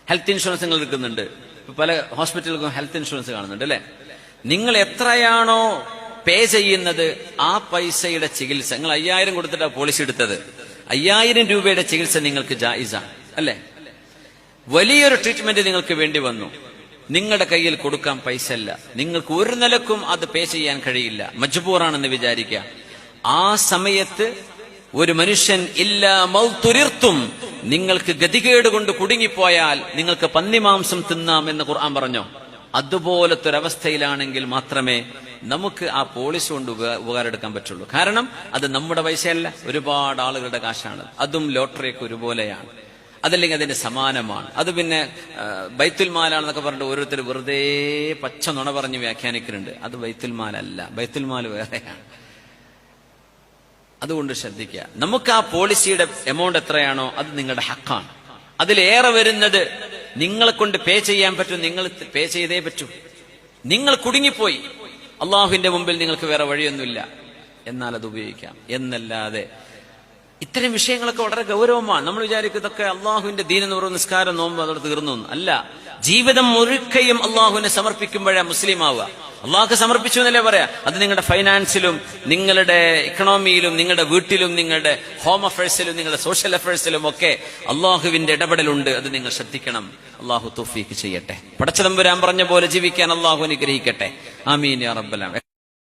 Health insurance നിങ്ങൾ എടുക്കുന്നുണ്ട്, പല ഹോസ്പിറ്റലുകൾക്കും ഹെൽത്ത് ഇൻഷുറൻസ് കാണുന്നുണ്ട് അല്ലെ? നിങ്ങൾ എത്രയാണോ പേ ചെയ്യുന്നത് ആ പൈസയുടെ ചികിത്സ, നിങ്ങൾ 5000 കൊടുത്തിട്ടാ പോളിസി എടുത്തത്, 5000 രൂപയുടെ ചികിത്സ നിങ്ങൾക്ക് ജായിസാണ് അല്ലെ? വലിയൊരു ട്രീറ്റ്മെന്റ് നിങ്ങൾക്ക് വേണ്ടി വന്നു, നിങ്ങളുടെ കയ്യിൽ കൊടുക്കാൻ പൈസ ഇല്ല, നിങ്ങൾക്ക് ഒരു നിലക്കും അത് പേ ചെയ്യാൻ കഴിയില്ല, മജ്ബൂറാണെന്ന് വിചാരിക്കുക. ആ സമയത്ത് ഒരു മനുഷ്യൻ ഇല്ലാ മൗതുരിർത്തും, നിങ്ങൾക്ക് ഗതികേട് കൊണ്ട് കുടുങ്ങിപ്പോയാൽ നിങ്ങൾക്ക് പന്നിമാംസം തിന്നാം എന്ന് ഖുർആൻ പറഞ്ഞോ? അതുപോലത്തെ ഒരവസ്ഥയിലാണെങ്കിൽ മാത്രമേ നമുക്ക് ആ പോളിസി കൊണ്ട് ഉപകാരം എടുക്കാൻ പറ്റുള്ളൂ. കാരണം അത് നമ്മുടെ പൈസയല്ല, ഒരുപാട് ആളുകളുടെ കാശാണ്. അതും ലോട്ടറിയൊക്കെ ഒരുപോലെയാണ്, അതല്ലെങ്കിൽ അതിന് സമാനമാണ്. അത് പിന്നെ ബൈത്തുൽ മാലാണെന്നൊക്കെ പറഞ്ഞിട്ട് ഓരോരുത്തർ വെറുതെ പച്ച നുണ പറഞ്ഞ് വ്യാഖ്യാനിക്കുന്നുണ്ട്. അത് ബൈത്തുൽ മാലല്ല, ബൈത്തുൽ മാൽ വേറെയാണ്. അതുകൊണ്ട് ശ്രദ്ധിക്കുക. നമുക്ക് ആ പോളിസിയുടെ എമൗണ്ട് എത്രയാണോ അത് നിങ്ങളുടെ ഹക്കാണ്. അതിലേറെ വരുന്നത് നിങ്ങളെ കൊണ്ട് പേ ചെയ്യാൻ പറ്റും, നിങ്ങൾ പേ ചെയ്തേ പറ്റൂ. നിങ്ങൾ കുടുങ്ങിപ്പോയി, അള്ളാഹുവിന്റെ മുമ്പിൽ നിങ്ങൾക്ക് വേറെ വഴിയൊന്നുമില്ല, എന്നാൽ അത് ഉപയോഗിക്കാം എന്നല്ലാതെ ഇത്തരം വിഷയങ്ങളൊക്കെ വളരെ ഗൗരവമാണ്. നമ്മൾ വിചാരിക്കും ഇതൊക്കെ അള്ളാഹുവിന്റെ ദീൻ എന്ന് പറയുന്ന നിസ്കാരം നോമ്പ് അതോടെ തീർന്നു അല്ല. ജീവിതം മുഴുക്കയും അള്ളാഹുവിനെ സമർപ്പിക്കുമ്പോഴാ മുസ്ലിം ആവുക. അള്ളാഹുക്ക് സമർപ്പിച്ചു എന്നല്ലേ പറയാ. അത് നിങ്ങളുടെ ഫൈനാൻസിലും നിങ്ങളുടെ ഇക്കണോമിയിലും നിങ്ങളുടെ വീട്ടിലും നിങ്ങളുടെ ഹോം അഫയേഴ്സിലും നിങ്ങളുടെ സോഷ്യൽ അഫയേഴ്സിലും ഒക്കെ അള്ളാഹുവിന്റെ ഇടപെടലുണ്ട്. അത് നിങ്ങൾ ശ്രദ്ധിക്കണം. അള്ളാഹു തൗഫീഖ് ചെയ്യട്ടെ. പടച്ചതമ്പുരാൻ പറഞ്ഞ പോലെ ജീവിക്കാൻ അള്ളാഹു അനുഗ്രഹിക്കട്ടെ. ആമീൻ യാ റബ്ബൽ ആലമീൻ.